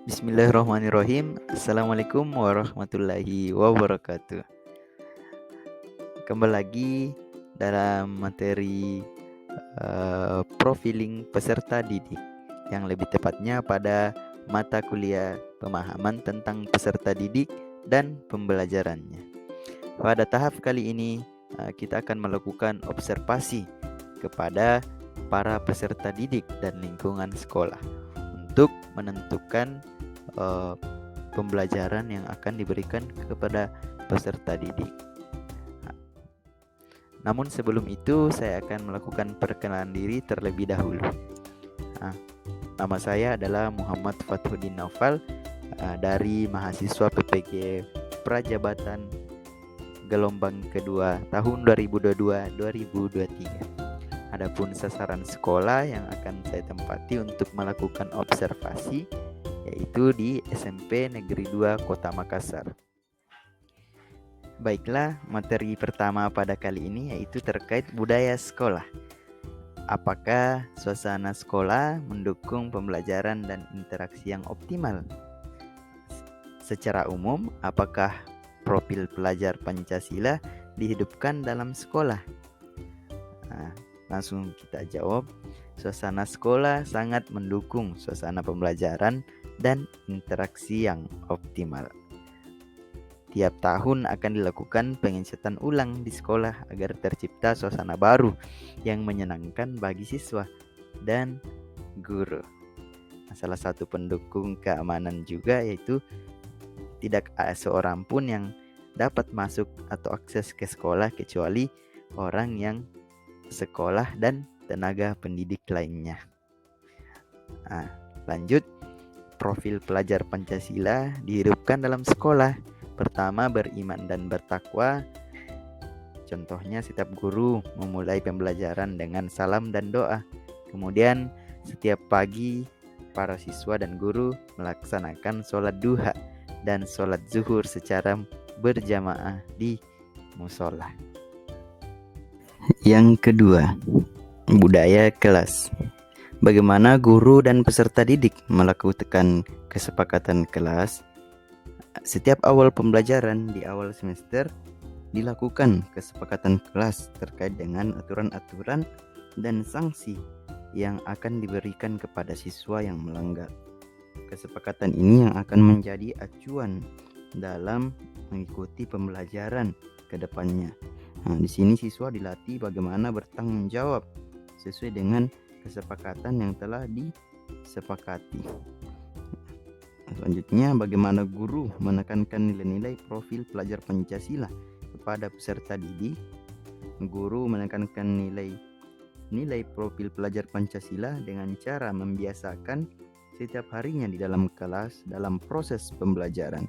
Bismillahirrahmanirrahim. Assalamualaikum warahmatullahi wabarakatuh. Kembali lagi dalam materi profiling peserta didik, yang lebih tepatnya pada mata kuliah pemahaman tentang peserta didik dan pembelajarannya. Pada tahap kali ini kita akan melakukan observasi kepada para peserta didik dan lingkungan sekolah untuk menentukan pembelajaran yang akan diberikan kepada peserta didik. Namun sebelum itu saya akan melakukan perkenalan diri terlebih dahulu. Nama saya adalah Muhammad Fathuddin Naufal dari mahasiswa PPG Prajabatan gelombang kedua tahun 2022-2023. Adapun sasaran sekolah yang akan saya tempati untuk melakukan observasi yaitu di SMP Negeri 2 Kota Makassar. Baiklah, materi pertama pada kali ini yaitu terkait budaya sekolah. Apakah suasana sekolah mendukung pembelajaran dan interaksi yang optimal? Secara umum, apakah profil pelajar Pancasila dihidupkan dalam sekolah? Langsung kita jawab. Suasana sekolah sangat mendukung suasana pembelajaran dan interaksi yang optimal. Tiap tahun akan dilakukan pengecetan ulang di sekolah agar tercipta suasana baru yang menyenangkan bagi siswa dan guru. Salah satu pendukung keamanan juga yaitu tidak ada seorang pun yang dapat masuk atau akses ke sekolah kecuali orang yang sekolah dan tenaga pendidik lainnya. Lanjut, profil pelajar Pancasila dihidupkan dalam sekolah. Pertama, beriman dan bertakwa. Contohnya, setiap guru memulai pembelajaran dengan salam dan doa. Kemudian, setiap pagi para siswa dan guru melaksanakan sholat duha dan sholat zuhur secara berjamaah di musola. Yang kedua, budaya kelas. Bagaimana guru dan peserta didik melakukan kesepakatan kelas? Setiap awal pembelajaran di awal semester dilakukan kesepakatan kelas terkait dengan aturan-aturan dan sanksi yang akan diberikan kepada siswa yang melanggar. Kesepakatan ini yang akan menjadi acuan dalam mengikuti pembelajaran ke depannya. Di sini siswa dilatih bagaimana bertanggung jawab sesuai dengan kesepakatan yang telah disepakati. Selanjutnya, bagaimana guru menekankan nilai-nilai profil pelajar Pancasila kepada peserta didik. Guru menekankan nilai profil pelajar Pancasila dengan cara membiasakan setiap harinya di dalam kelas dalam proses pembelajaran.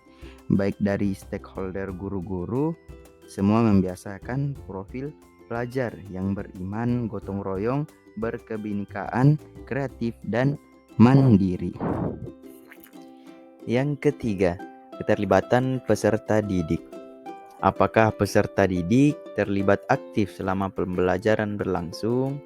Baik dari stakeholder guru-guru, semua membiasakan profil pelajar yang beriman, gotong royong, berkebinekaan, kreatif, dan mandiri. Yang ketiga, keterlibatan peserta didik. Apakah peserta didik terlibat aktif selama pembelajaran berlangsung?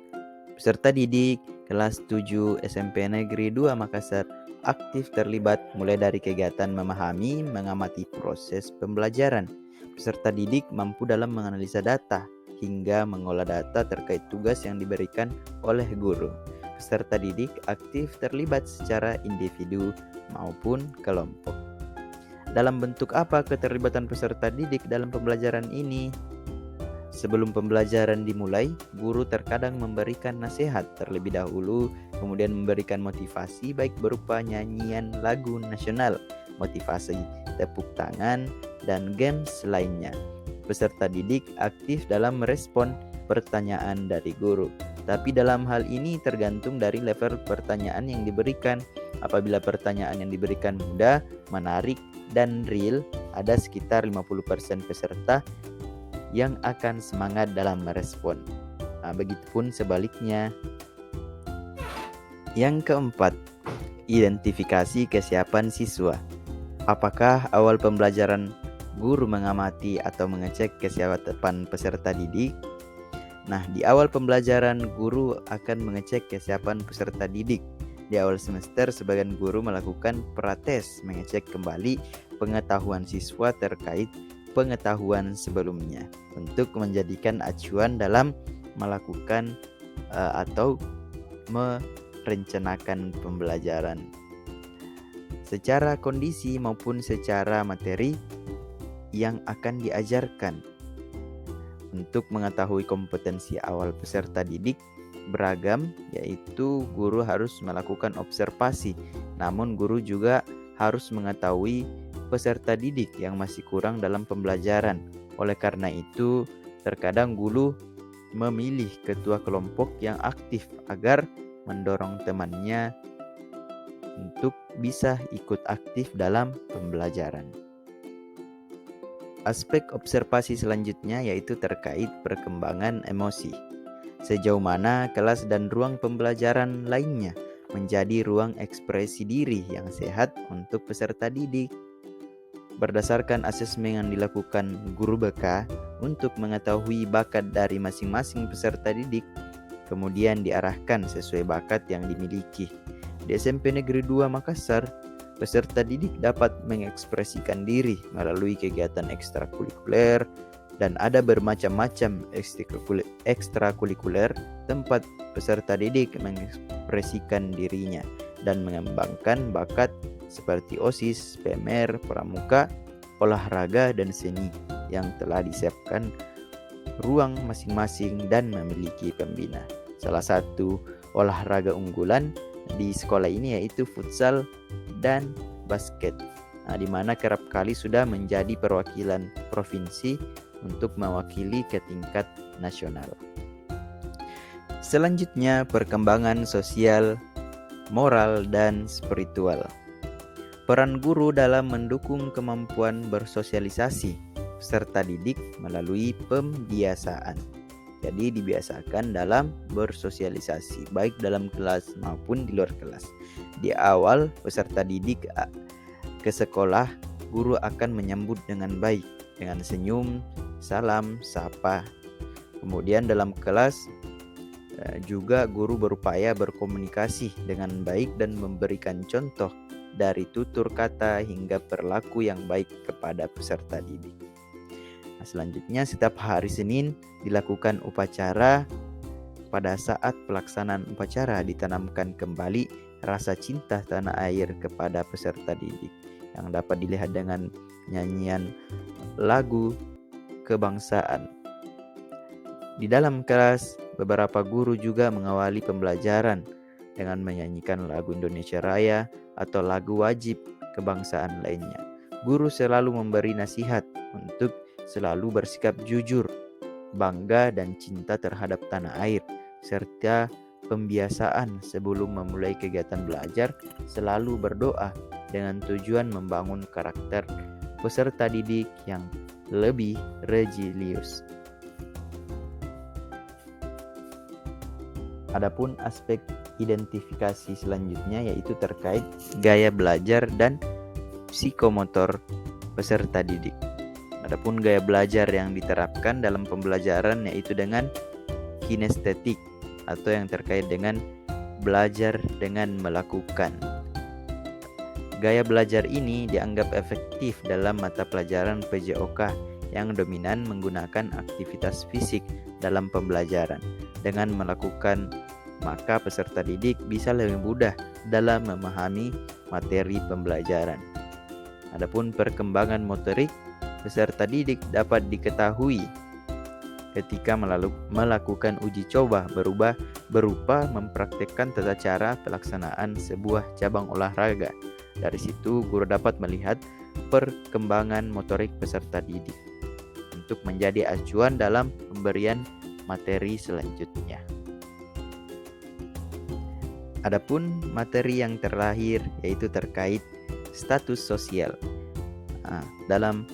Peserta didik kelas 7 SMP Negeri 2 Makassar aktif terlibat mulai dari kegiatan memahami, mengamati proses pembelajaran. Peserta didik mampu dalam menganalisa data hingga mengolah data terkait tugas yang diberikan oleh guru. Peserta didik aktif terlibat secara individu maupun kelompok. Dalam bentuk apa keterlibatan peserta didik dalam pembelajaran ini? Sebelum pembelajaran dimulai, guru terkadang memberikan nasihat terlebih dahulu, kemudian memberikan motivasi baik berupa nyanyian lagu nasional, motivasi tepuk tangan, dan games lainnya. Peserta didik aktif dalam merespon pertanyaan dari guru. Tapi dalam hal ini tergantung dari level pertanyaan yang diberikan. Apabila pertanyaan yang diberikan mudah, menarik, dan real, ada sekitar 50% peserta yang akan semangat dalam merespon. Begitupun sebaliknya. Yang keempat, identifikasi kesiapan siswa. Apakah awal pembelajaran guru mengamati atau mengecek kesiapan peserta didik? Nah, di awal pembelajaran guru akan mengecek kesiapan peserta didik Di awal semester, sebagian guru melakukan prates mengecek kembali pengetahuan siswa terkait pengetahuan sebelumnya untuk menjadikan acuan dalam melakukan atau merencanakan pembelajaran. Secara kondisi maupun secara materi yang akan diajarkan. Untuk mengetahui kompetensi awal peserta didik beragam, yaitu guru harus melakukan observasi, namun guru juga harus mengetahui peserta didik yang masih kurang dalam pembelajaran. Oleh karena itu, terkadang guru memilih ketua kelompok yang aktif agar mendorong temannya untuk bisa ikut aktif dalam pembelajaran. Aspek observasi selanjutnya yaitu terkait perkembangan emosi. Sejauh mana kelas dan ruang pembelajaran lainnya menjadi ruang ekspresi diri yang sehat untuk peserta didik. Berdasarkan asesmen yang dilakukan guru BK untuk mengetahui bakat dari masing-masing peserta didik, kemudian diarahkan sesuai bakat yang dimiliki. Di SMP Negeri 2 Makassar, peserta didik dapat mengekspresikan diri melalui kegiatan ekstrakurikuler dan ada bermacam-macam ekstrakurikuler tempat peserta didik mengekspresikan dirinya dan mengembangkan bakat seperti OSIS, PMR, pramuka, olahraga, dan seni yang telah disiapkan ruang masing-masing dan memiliki pembina. Salah satu olahraga unggulan di sekolah ini yaitu futsal dan basket, di mana kerap kali sudah menjadi perwakilan provinsi untuk mewakili ke tingkat nasional. Selanjutnya, perkembangan sosial, moral, dan spiritual. Peran guru dalam mendukung kemampuan bersosialisasi peserta didik melalui pembiasaan. Jadi dibiasakan dalam bersosialisasi, baik dalam kelas maupun di luar kelas. Di awal peserta didik ke sekolah, guru akan menyambut dengan baik, dengan senyum, salam, sapa. Kemudian dalam kelas juga guru berupaya berkomunikasi dengan baik dan memberikan contoh dari tutur kata hingga perilaku yang baik kepada peserta didik. Nah, selanjutnya setiap hari Senin dilakukan upacara. Pada saat pelaksanaan upacara ditanamkan kembali rasa cinta tanah air kepada peserta didik yang dapat dilihat dengan nyanyian lagu kebangsaan. Di dalam kelas, beberapa guru juga mengawali pembelajaran dengan menyanyikan lagu Indonesia Raya atau lagu wajib kebangsaan lainnya. Guru selalu memberi nasihat untuk selalu bersikap jujur, bangga dan cinta terhadap tanah air, serta pembiasaan sebelum memulai kegiatan belajar selalu berdoa dengan tujuan membangun karakter peserta didik yang lebih religius. Adapun aspek identifikasi selanjutnya yaitu terkait gaya belajar dan psikomotor peserta didik. Adapun gaya belajar yang diterapkan dalam pembelajaran yaitu dengan kinestetik atau yang terkait dengan belajar dengan melakukan. Gaya belajar ini dianggap efektif dalam mata pelajaran PJOK yang dominan menggunakan aktivitas fisik dalam pembelajaran. Dengan melakukan, maka peserta didik bisa lebih mudah dalam memahami materi pembelajaran. Adapun perkembangan motorik peserta didik dapat diketahui ketika melakukan uji coba berupa mempraktikkan tata cara pelaksanaan sebuah cabang olahraga. Dari situ guru dapat melihat perkembangan motorik peserta didik untuk menjadi acuan dalam pemberian materi selanjutnya. Adapun materi yang terakhir yaitu terkait status sosial. Dalam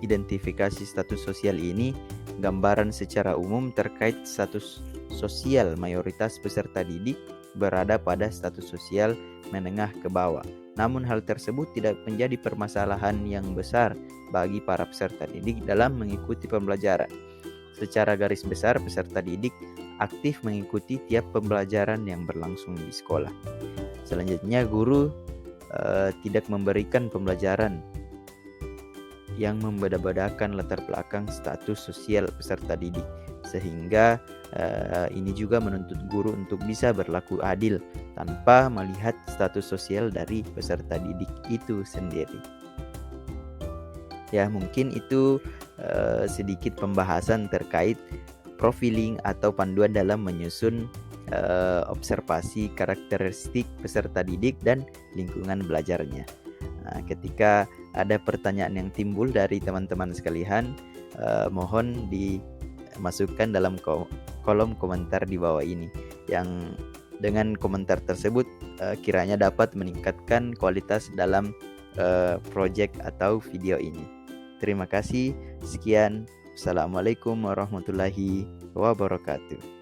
identifikasi status sosial ini, gambaran secara umum terkait status sosial mayoritas peserta didik berada pada status sosial menengah ke bawah. Namun hal tersebut tidak menjadi permasalahan yang besar bagi para peserta didik dalam mengikuti pembelajaran. Secara garis besar peserta didik aktif mengikuti tiap pembelajaran yang berlangsung di sekolah. Selanjutnya, guru tidak memberikan pembelajaran yang membeda-bedakan latar belakang status sosial peserta didik, sehingga ini juga menuntut guru untuk bisa berlaku adil tanpa melihat status sosial dari peserta didik itu sendiri. Ya, mungkin itu sedikit pembahasan terkait profiling atau panduan dalam menyusun observasi karakteristik peserta didik dan lingkungan belajarnya. Nah, ketika ada pertanyaan yang timbul dari teman-teman sekalian, mohon dimasukkan dalam kolom komentar di bawah ini, yang dengan komentar tersebut kiranya dapat meningkatkan kualitas dalam project atau video ini. Terima kasih. Sekian. Assalamualaikum warahmatullahi wabarakatuh.